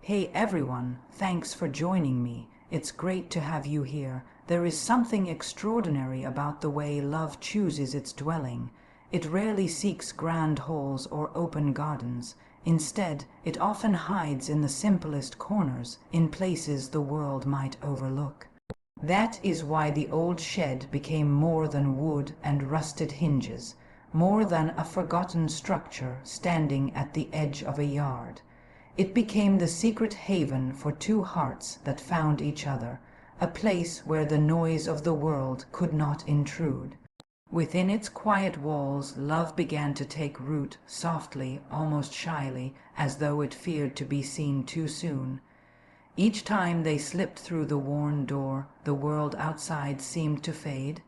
Hey everyone, thanks for joining me. It's great to have you here. There is something extraordinary about the way love chooses its dwelling. It rarely seeks grand halls or open gardens. Instead, it often hides in the simplest corners, in places the world might overlook. That is why the old shed became more than wood and rusted hinges, more than a forgotten structure standing at the edge of a yard. It became the secret haven for two hearts that found each other, a place where the noise of the world could not intrude. Within its quiet walls, love began to take root, softly, almost shyly, as though it feared to be seen too soon. Each time they slipped through the worn door, the world outside seemed to fade.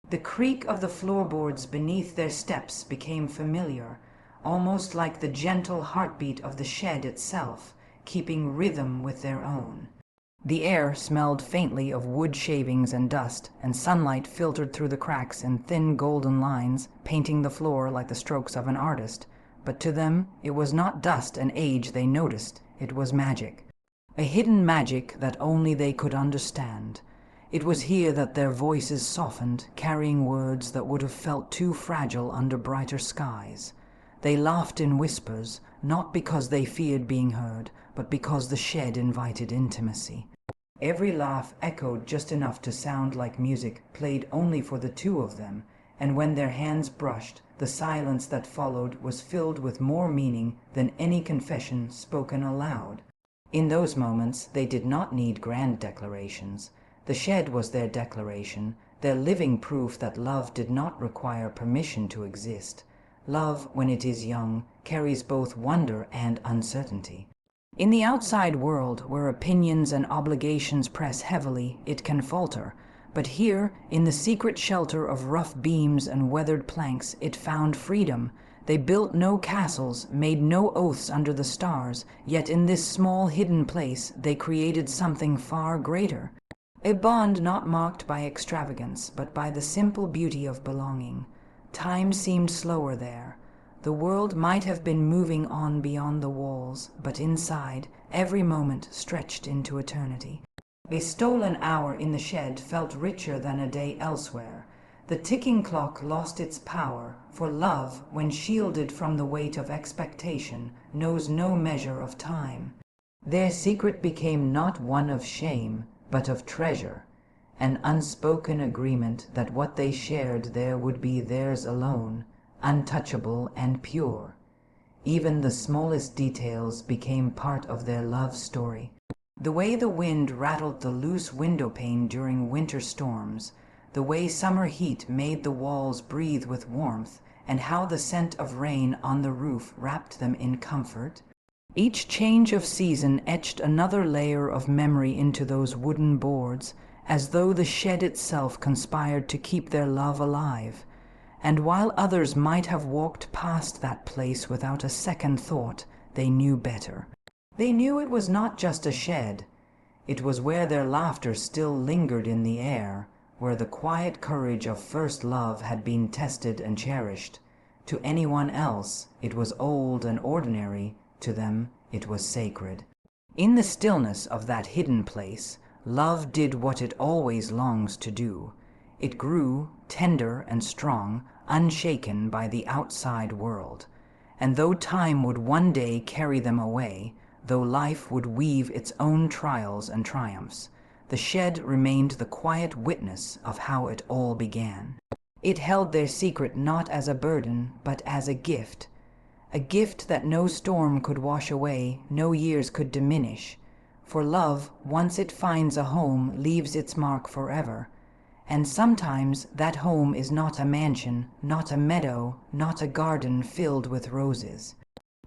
The creak of the floorboards beneath their steps became familiar, almost like the gentle heartbeat of the shed itself, keeping rhythm with their own. The air smelled faintly of wood shavings and dust, and sunlight filtered through the cracks in thin golden lines, painting the floor like the strokes of an artist. But to them, it was not dust and age they noticed, it was magic. A hidden magic that only they could understand. It was here that their voices softened, carrying words that would have felt too fragile under brighter skies. They laughed in whispers, not because they feared being heard, but because the shed invited intimacy. Every laugh echoed just enough to sound like music played only for the two of them, and when their hands brushed, the silence that followed was filled with more meaning than any confession spoken aloud. In those moments, they did not need grand declarations. The shed was their declaration, their living proof that love did not require permission to exist. Love, when it is young, carries both wonder and uncertainty. In the outside world, where opinions and obligations press heavily, it can falter. But here, in the secret shelter of rough beams and weathered planks, it found freedom. They built no castles, made no oaths under the stars, yet in this small hidden place they created something far greater. A bond not marked by extravagance, but by the simple beauty of belonging. Time seemed slower there. The world might have been moving on beyond the walls, but inside, every moment stretched into eternity. A stolen hour in the shed felt richer than a day elsewhere. The ticking clock lost its power, for love, when shielded from the weight of expectation, knows no measure of time. Their secret became not one of shame, but of treasure, an unspoken agreement that what they shared there would be theirs alone, untouchable and pure. Even the smallest details became part of their love story. The way the wind rattled the loose window pane during winter storms, the way summer heat made the walls breathe with warmth, and how the scent of rain on the roof wrapped them in comfort. Each change of season etched another layer of memory into those wooden boards, as though the shed itself conspired to keep their love alive. And while others might have walked past that place without a second thought, they knew better. They knew it was not just a shed. It was where their laughter still lingered in the air, where the quiet courage of first love had been tested and cherished. To anyone else, it was old and ordinary. To them, it was sacred. In the stillness of that hidden place, love did what it always longs to do. It grew, tender and strong, unshaken by the outside world. And though time would one day carry them away, though life would weave its own trials and triumphs, the shed remained the quiet witness of how it all began. It held their secret not as a burden, but as a gift that no storm could wash away, no years could diminish. For love, once it finds a home, leaves its mark forever. And sometimes that home is not a mansion, not a meadow, not a garden filled with roses.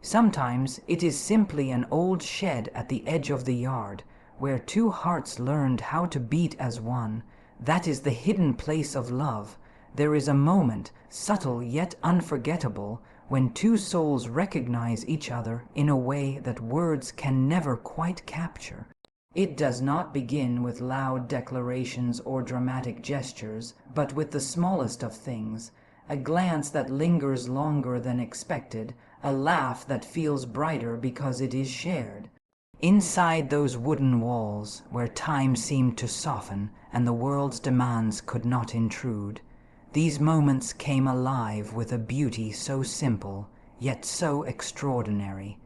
Sometimes it is simply an old shed at the edge of the yard, where two hearts learned how to beat as one. That is the hidden place of love. There is a moment, subtle yet unforgettable, when two souls recognize each other in a way that words can never quite capture. It does not begin with loud declarations or dramatic gestures, but with the smallest of things, a glance that lingers longer than expected, a laugh that feels brighter because it is shared. Inside those wooden walls, where time seemed to soften and the world's demands could not intrude, these moments came alive with a beauty so simple, yet so extraordinary.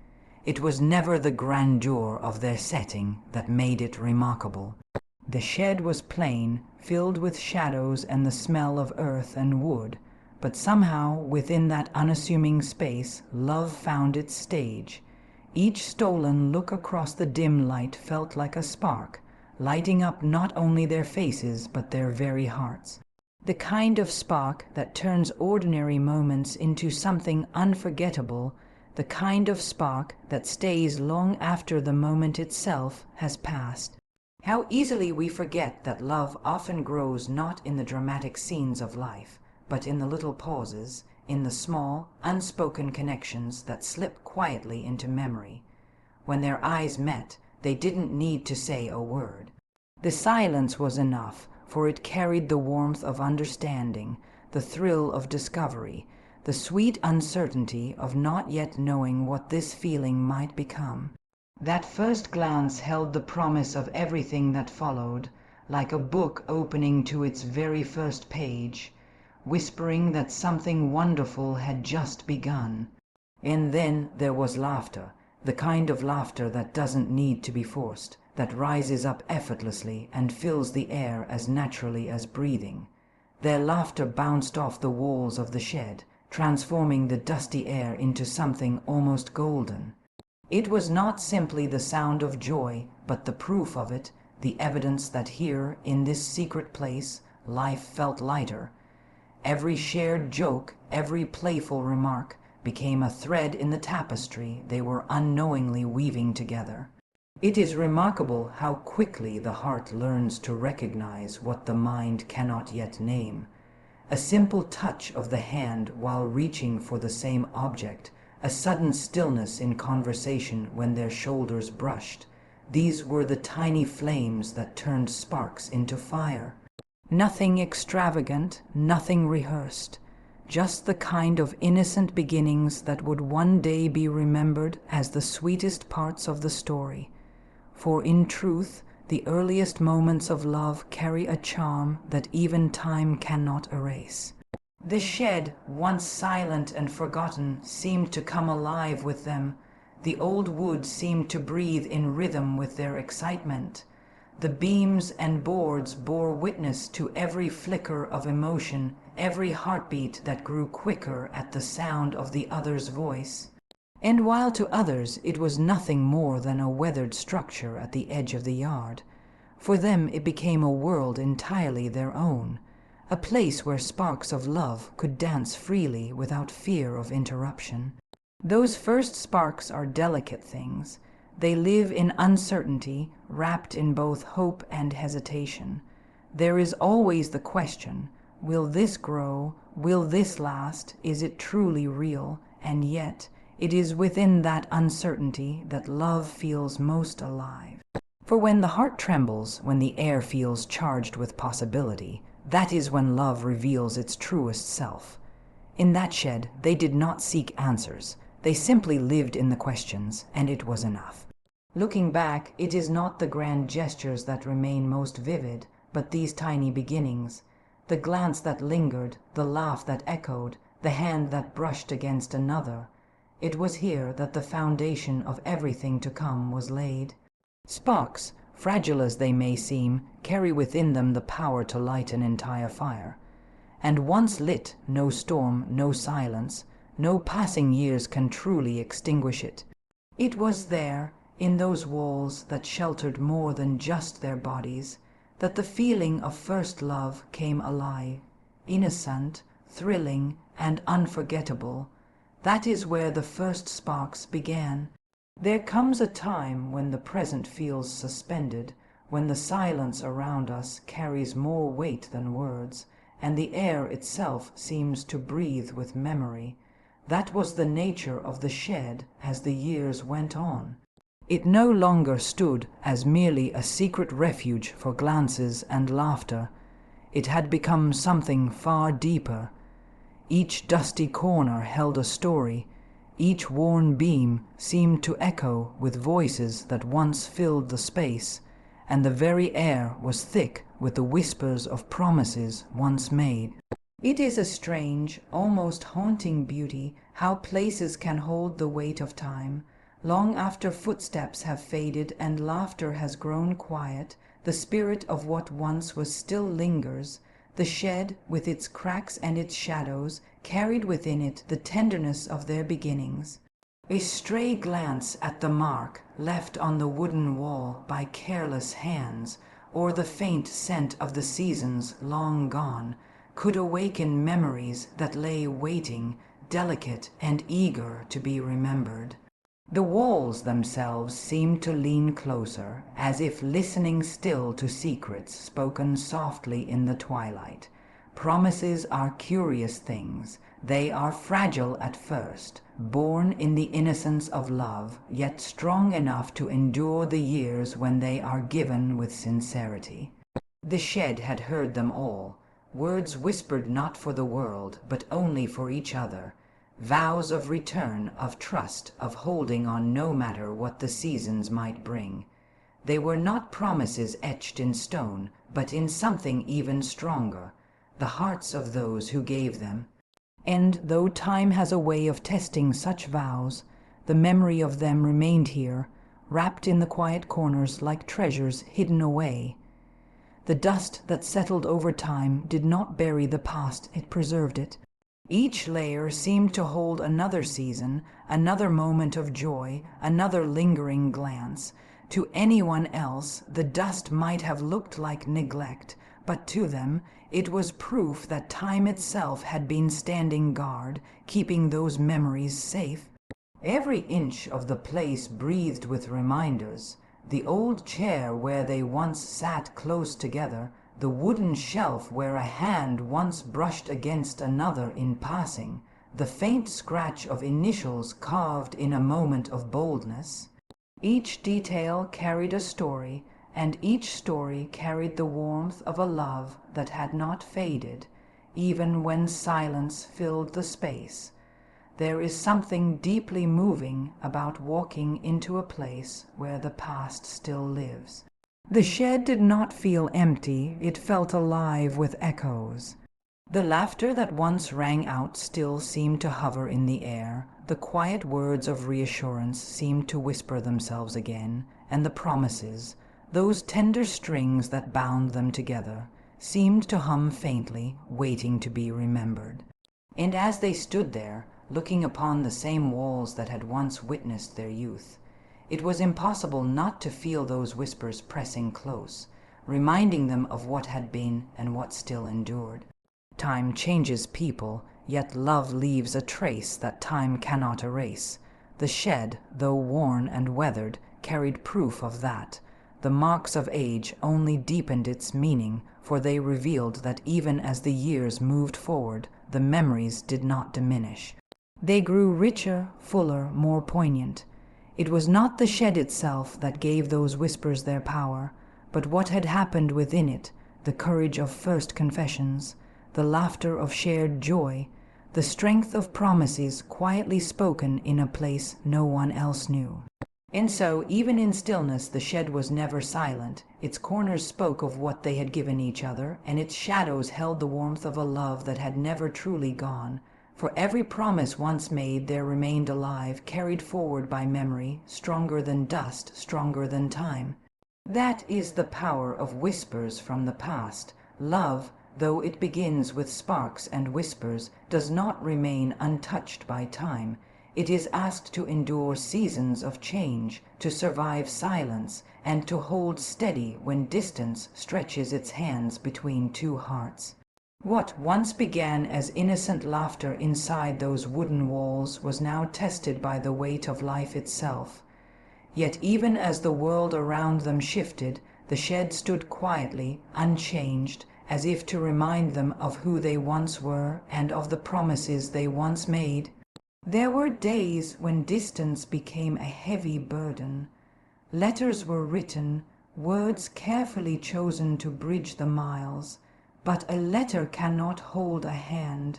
It was never the grandeur of their setting that made it remarkable. The shed was plain, filled with shadows and the smell of earth and wood, but somehow within that unassuming space love found its stage. Each stolen look across the dim light felt like a spark, lighting up not only their faces but their very hearts. The kind of spark that turns ordinary moments into something unforgettable, the kind of spark that stays long after the moment itself has passed. How easily we forget that love often grows not in the dramatic scenes of life, but in the little pauses, in the small, unspoken connections that slip quietly into memory. When their eyes met, they didn't need to say a word. The silence was enough, for it carried the warmth of understanding, the thrill of discovery, the sweet uncertainty of not yet knowing what this feeling might become. That first glance held the promise of everything that followed, like a book opening to its very first page, whispering that something wonderful had just begun. And then there was laughter, the kind of laughter that doesn't need to be forced, that rises up effortlessly and fills the air as naturally as breathing. Their laughter bounced off the walls of the shed, transforming the dusty air into something almost golden. It was not simply the sound of joy, but the proof of it, the evidence that here, in this secret place, life felt lighter. Every shared joke, every playful remark, became a thread in the tapestry they were unknowingly weaving together. It is remarkable how quickly the heart learns to recognize what the mind cannot yet name. A simple touch of the hand while reaching for the same object, a sudden stillness in conversation when their shoulders brushed. These were the tiny flames that turned sparks into fire. Nothing extravagant, nothing rehearsed, just the kind of innocent beginnings that would one day be remembered as the sweetest parts of the story. For in truth, the earliest moments of love carry a charm that even time cannot erase. The shed, once silent and forgotten, seemed to come alive with them. The old wood seemed to breathe in rhythm with their excitement. The beams and boards bore witness to every flicker of emotion, every heartbeat that grew quicker at the sound of the other's voice. And while to others it was nothing more than a weathered structure at the edge of the yard, for them it became a world entirely their own, a place where sparks of love could dance freely without fear of interruption. Those first sparks are delicate things. They live in uncertainty, wrapped in both hope and hesitation. There is always the question, will this grow? Will this last? Is it truly real? And yet, it is within that uncertainty that love feels most alive. For when the heart trembles, when the air feels charged with possibility, that is when love reveals its truest self. In that shed, they did not seek answers. They simply lived in the questions, and it was enough. Looking back, it is not the grand gestures that remain most vivid, but these tiny beginnings. The glance that lingered, the laugh that echoed, the hand that brushed against another. It was here that the foundation of everything to come was laid. Sparks, fragile as they may seem, carry within them the power to light an entire fire. And once lit, no storm, no silence, no passing years can truly extinguish it. It was there, in those walls that sheltered more than just their bodies, that the feeling of first love came alive, innocent, thrilling, and unforgettable. That is where the first sparks began. There comes a time when the present feels suspended, when the silence around us carries more weight than words, and the air itself seems to breathe with memory. That was the nature of the shed as the years went on. It no longer stood as merely a secret refuge for glances and laughter. It had become something far deeper. Each dusty corner held a story. Each worn beam seemed to echo with voices that once filled the space, and the very air was thick with the whispers of promises once made. It is a strange, almost haunting beauty how places can hold the weight of time. Long after footsteps have faded and laughter has grown quiet, the spirit of what once was still lingers. The shed, with its cracks and its shadows, carried within it the tenderness of their beginnings. A stray glance at the mark left on the wooden wall by careless hands, or the faint scent of the seasons long gone, could awaken memories that lay waiting, delicate and eager to be remembered. The walls themselves seemed to lean closer, as if listening still to secrets spoken softly in the twilight. Promises are curious things. They are fragile at first, born in the innocence of love, yet strong enough to endure the years when they are given with sincerity. The shed had heard them all, words whispered not for the world, but only for each other. Vows of return, of trust, of holding on no matter what the seasons might bring. They were not promises etched in stone, but in something even stronger, the hearts of those who gave them. And though time has a way of testing such vows, the memory of them remained here, wrapped in the quiet corners like treasures hidden away. The dust that settled over time did not bury the past, it preserved it. Each layer seemed to hold another season, another moment of joy, another lingering glance. To anyone else, the dust might have looked like neglect, but to them, it was proof that time itself had been standing guard, keeping those memories safe. Every inch of the place breathed with reminders. The old chair where they once sat close together, the wooden shelf where a hand once brushed against another in passing, the faint scratch of initials carved in a moment of boldness. Each detail carried a story, and each story carried the warmth of a love that had not faded, even when silence filled the space. There is something deeply moving about walking into a place where the past still lives. The shed did not feel empty, it felt alive with echoes. The laughter that once rang out still seemed to hover in the air, the quiet words of reassurance seemed to whisper themselves again, and the promises, those tender strings that bound them together, seemed to hum faintly, waiting to be remembered. And as they stood there, looking upon the same walls that had once witnessed their youth, it was impossible not to feel those whispers pressing close, reminding them of what had been and what still endured. Time changes people, yet love leaves a trace that time cannot erase. The shed, though worn and weathered, carried proof of that. The marks of age only deepened its meaning, for they revealed that even as the years moved forward, the memories did not diminish. They grew richer, fuller, more poignant. It was not the shed itself that gave those whispers their power, but what had happened within it, the courage of first confessions, the laughter of shared joy, the strength of promises quietly spoken in a place no one else knew. And so, even in stillness, the shed was never silent. Its corners spoke of what they had given each other, and its shadows held the warmth of a love that had never truly gone. For every promise once made there remained alive, carried forward by memory, stronger than dust, stronger than time. That is the power of whispers from the past. Love, though it begins with sparks and whispers, does not remain untouched by time. It is asked to endure seasons of change, to survive silence, and to hold steady when distance stretches its hands between two hearts. What once began as innocent laughter inside those wooden walls was now tested by the weight of life itself. Yet even as the world around them shifted, the shed stood quietly, unchanged, as if to remind them of who they once were and of the promises they once made. There were days when distance became a heavy burden. Letters were written, words carefully chosen to bridge the miles. But a letter cannot hold a hand.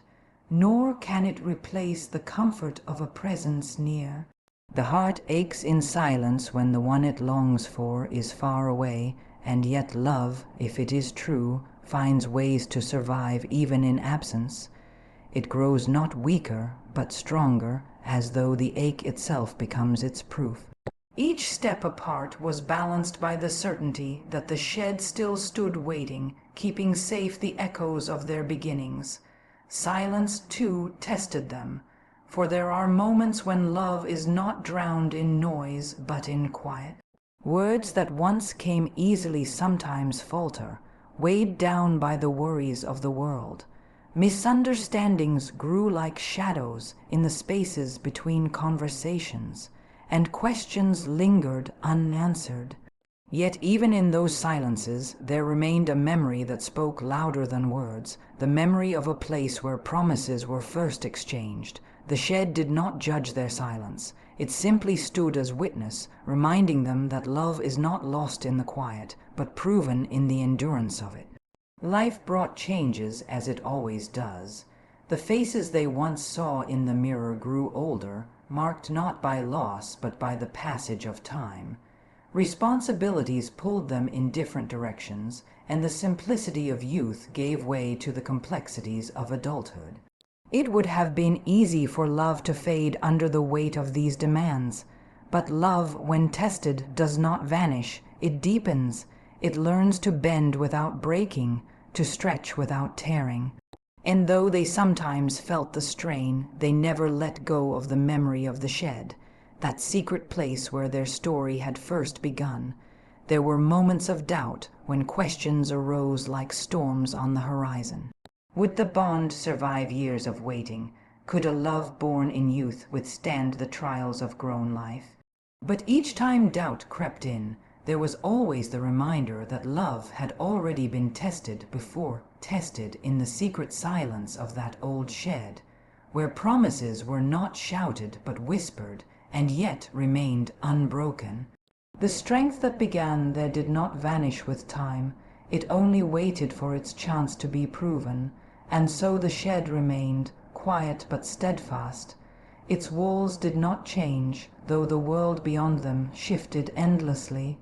nor can it replace the comfort of a presence near. The heart aches in silence when the one it longs for is far away, and yet love, if it is true, finds ways to survive even in absence. It grows not weaker, but stronger, as though the ache itself becomes its proof. Each step apart was balanced by the certainty that the shed still stood waiting, keeping safe the echoes of their beginnings. Silence, too, tested them, for there are moments when love is not drowned in noise, but in quiet. Words that once came easily sometimes falter, weighed down by the worries of the world. Misunderstandings grew like shadows in the spaces between conversations, and questions lingered unanswered. Yet even in those silences there remained a memory that spoke louder than words, the memory of a place where promises were first exchanged. The shed did not judge their silence. It simply stood as witness, reminding them that love is not lost in the quiet, but proven in the endurance of it. Life brought changes, as it always does. The faces they once saw in the mirror grew older, marked not by loss, but by the passage of time. Responsibilities pulled them in different directions, and the simplicity of youth gave way to the complexities of adulthood. It would have been easy for love to fade under the weight of these demands, but love, when tested, does not vanish. It deepens. It learns to bend without breaking, to stretch without tearing. And though they sometimes felt the strain, they never let go of the memory of the shed, that secret place where their story had first begun. There were moments of doubt when questions arose like storms on the horizon. Would the bond survive years of waiting? Could a love born in youth withstand the trials of grown life? But each time doubt crept in, there was always the reminder that love had already been tested before, tested in the secret silence of that old shed, where promises were not shouted but whispered, and yet remained unbroken. The strength that began there did not vanish with time. It only waited for its chance to be proven, and so the shed remained, quiet but steadfast. Its walls did not change, though the world beyond them shifted endlessly.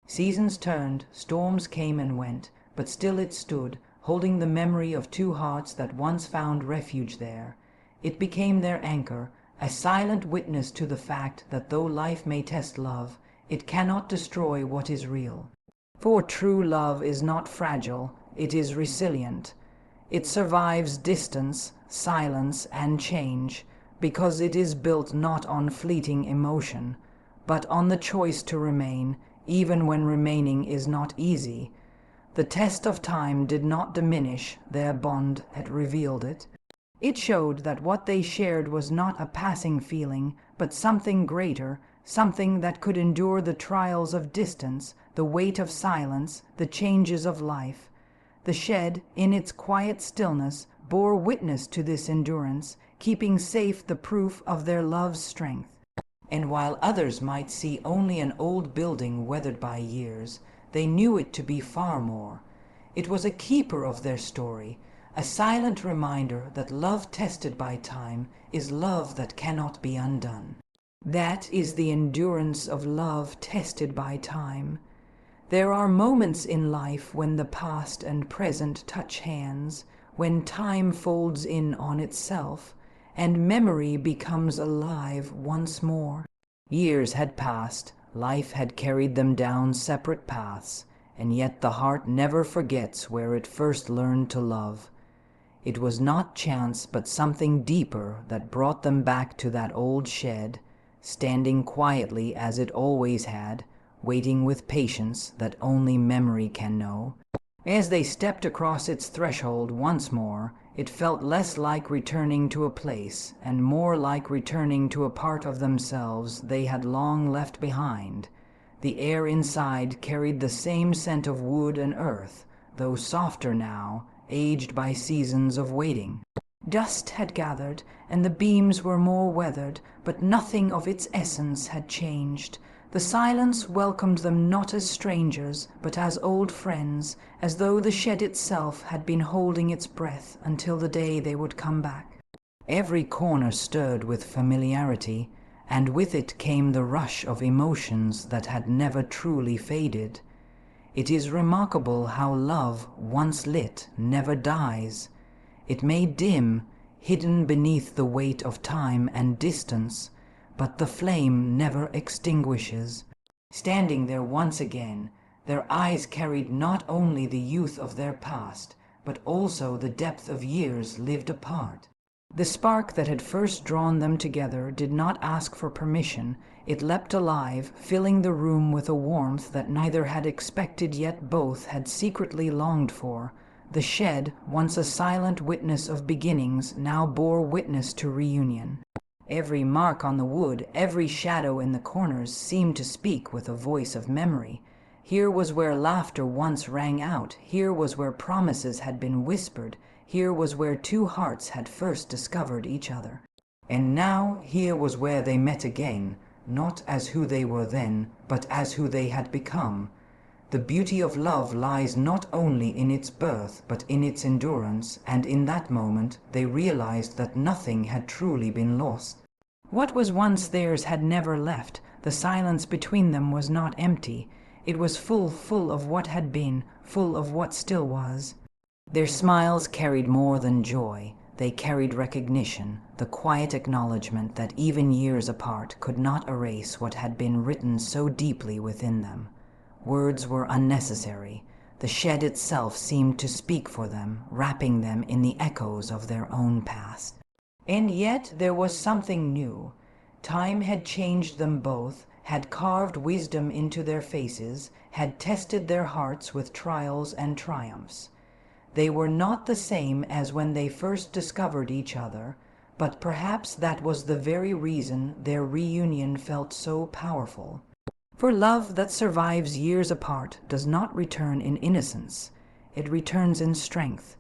Seasons turned, storms came and went, but still it stood, holding the memory of two hearts that once found refuge there. It became their anchor, a silent witness to the fact that though life may test love, it cannot destroy what is real. For true love is not fragile, it is resilient. It survives distance, silence, and change, because it is built not on fleeting emotion, but on the choice to remain, even when remaining is not easy. The test of time did not diminish their bond, had revealed it. It showed that what they shared was not a passing feeling, but something greater, something that could endure the trials of distance, the weight of silence, the changes of life. The shed, in its quiet stillness, bore witness to this endurance, keeping safe the proof of their love's strength. And while others might see only an old building weathered by years, they knew it to be far more. It was a keeper of their story, a silent reminder that love tested by time is love that cannot be undone. That is the endurance of love tested by time. There are moments in life when the past and present touch hands, when time folds in on itself, and memory becomes alive once more. Years had passed, life had carried them down separate paths, and yet the heart never forgets where it first learned to love. It was not chance, but something deeper that brought them back to that old shed, standing quietly as it always had, waiting with patience that only memory can know. As they stepped across its threshold once more, it felt less like returning to a place, and more like returning to a part of themselves they had long left behind. The air inside carried the same scent of wood and earth, though softer now, aged by seasons of waiting. Dust had gathered, and the beams were more weathered, but nothing of its essence had changed. The silence welcomed them not as strangers, but as old friends, as though the shed itself had been holding its breath until the day they would come back. Every corner stirred with familiarity, and with it came the rush of emotions that had never truly faded. It is remarkable how love, once lit, never dies. It may dim, hidden beneath the weight of time and distance, but the flame never extinguishes. Standing there once again, their eyes carried not only the youth of their past, but also the depth of years lived apart. The spark that had first drawn them together did not ask for permission. It leapt alive, filling the room with a warmth that neither had expected yet both had secretly longed for. The shed, once a silent witness of beginnings, now bore witness to reunion. Every mark on the wood, every shadow in the corners seemed to speak with a voice of memory. Here was where laughter once rang out. Here was where promises had been whispered. Here was where two hearts had first discovered each other. And now here was where they met again, not as who they were then, but as who they had become. The beauty of love lies not only in its birth, but in its endurance, and in that moment they realized that nothing had truly been lost. What was once theirs had never left. The silence between them was not empty. It was full of what had been, full of what still was. Their smiles carried more than joy. They carried recognition, the quiet acknowledgement that even years apart could not erase what had been written so deeply within them. Words were unnecessary. The shed itself seemed to speak for them, wrapping them in the echoes of their own past. And yet there was something new. Time had changed them both, had carved wisdom into their faces, had tested their hearts with trials and triumphs. They were not the same as when they first discovered each other, but perhaps that was the very reason their reunion felt so powerful. For love that survives years apart does not return in innocence. It returns in strength.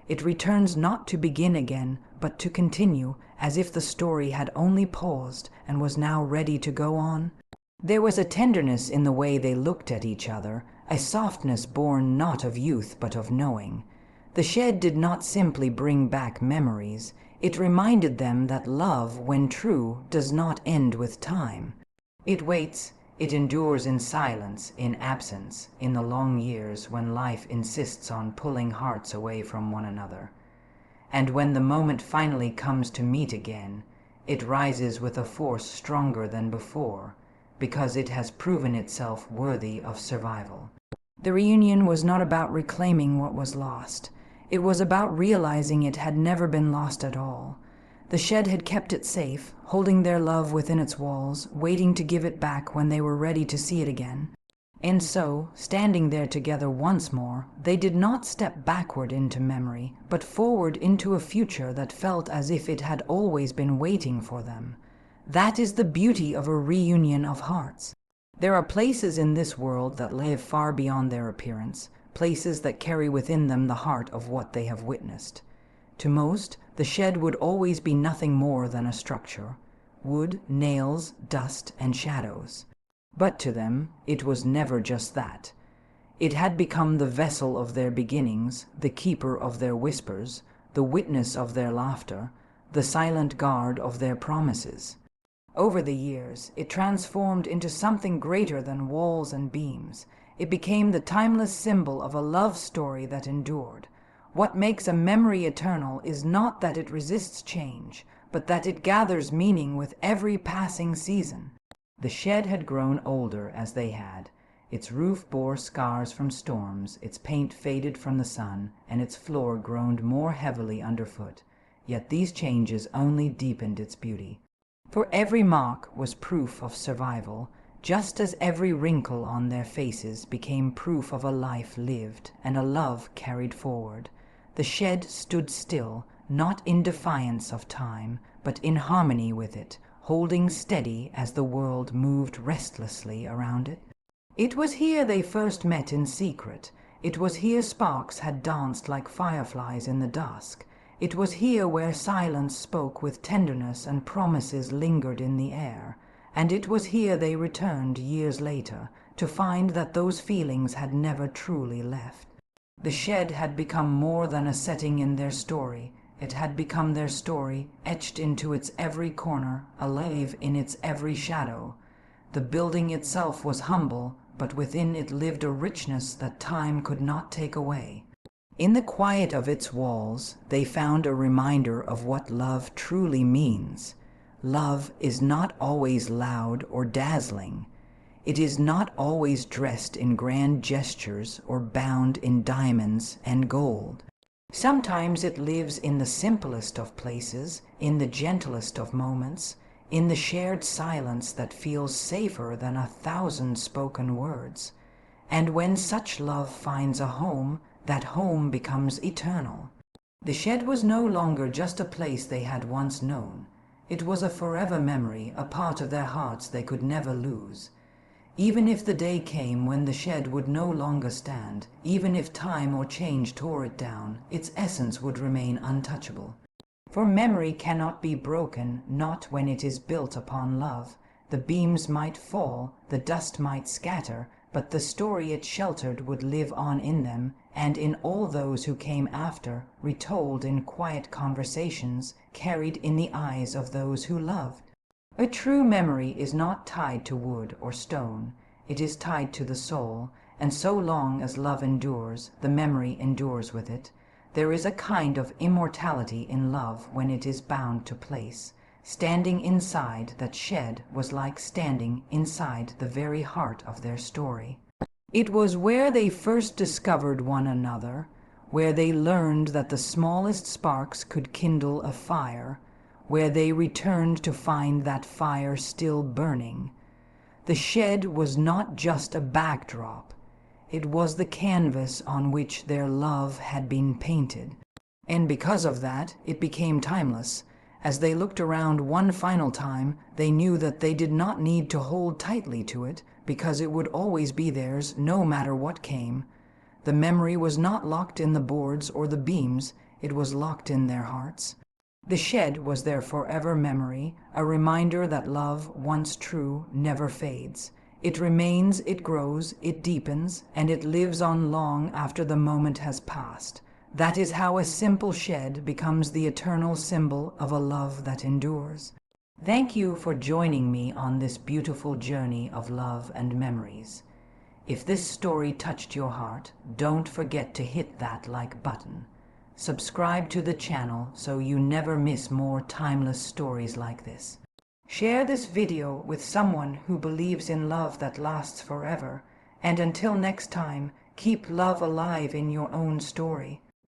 It returns not to begin again, but to continue, as if the story had only paused and was now ready to go on. There was a tenderness in the way they looked at each other, a softness born not of youth but of knowing. The shed did not simply bring back memories. It reminded them that love, when true, does not end with time. It waits. It endures in silence, in absence, in the long years when life insists on pulling hearts away from one another. And when the moment finally comes to meet again, it rises with a force stronger than before, because it has proven itself worthy of survival. The reunion was not about reclaiming what was lost. It was about realizing it had never been lost at all. The shed had kept it safe, holding their love within its walls, waiting to give it back when they were ready to see it again. And so, standing there together once more, they did not step backward into memory, but forward into a future that felt as if it had always been waiting for them. That is the beauty of a reunion of hearts. There are places in this world that live far beyond their appearance, places that carry within them the heart of what they have witnessed. To most, the shed would always be nothing more than a structure: wood, nails, dust, and shadows. But to them, it was never just that. It had become the vessel of their beginnings, the keeper of their whispers, the witness of their laughter, the silent guard of their promises. Over the years, it transformed into something greater than walls and beams. It became the timeless symbol of a love story that endured. What makes a memory eternal is not that it resists change, but that it gathers meaning with every passing season. The shed had grown older as they had. Its roof bore scars from storms, its paint faded from the sun, and its floor groaned more heavily underfoot. Yet these changes only deepened its beauty. For every mark was proof of survival, just as every wrinkle on their faces became proof of a life lived and a love carried forward. The shed stood still, not in defiance of time, but in harmony with it, holding steady as the world moved restlessly around it. It was here they first met in secret. It was here sparks had danced like fireflies in the dusk. It was here where silence spoke with tenderness and promises lingered in the air. And it was here they returned years later, to find that those feelings had never truly left. The shed had become more than a setting in their story. It had become their story, etched into its every corner, alive in its every shadow. The building itself was humble, but within it lived a richness that time could not take away. In the quiet of its walls, they found a reminder of what love truly means. Love is not always loud or dazzling. It is not always dressed in grand gestures or bound in diamonds and gold. Sometimes it lives in the simplest of places, in the gentlest of moments, in the shared silence that feels safer than 1,000 spoken words. And when such love finds a home, that home becomes eternal. The shed was no longer just a place they had once known. It was a forever memory, a part of their hearts they could never lose. Even if the day came when the shed would no longer stand, even if time or change tore it down, its essence would remain untouchable. For memory cannot be broken, not when it is built upon love. The beams might fall, the dust might scatter, but the story it sheltered would live on in them, and in all those who came after, retold in quiet conversations, carried in the eyes of those who loved. A true memory is not tied to wood or stone. It is tied to the soul, and so long as love endures, the memory endures with it. There is a kind of immortality in love when it is bound to place. Standing inside that shed was like standing inside the very heart of their story. It was where they first discovered one another, where they learned that the smallest sparks could kindle a fire, where they returned to find that fire still burning. The shed was not just a backdrop. It was the canvas on which their love had been painted. And because of that, it became timeless. As they looked around one final time, they knew that they did not need to hold tightly to it, because it would always be theirs, no matter what came. The memory was not locked in the boards or the beams, it was locked in their hearts. The shed was their forever memory, a reminder that love, once true, never fades. It remains, it grows, it deepens, and it lives on long after the moment has passed. That is how a simple shed becomes the eternal symbol of a love that endures. Thank you for joining me on this beautiful journey of love and memories. If this story touched your heart, don't forget to hit that like button. Subscribe to the channel so you never miss more timeless stories like this. Share this video with someone who believes in love that lasts forever. And until next time, keep love alive in your own story.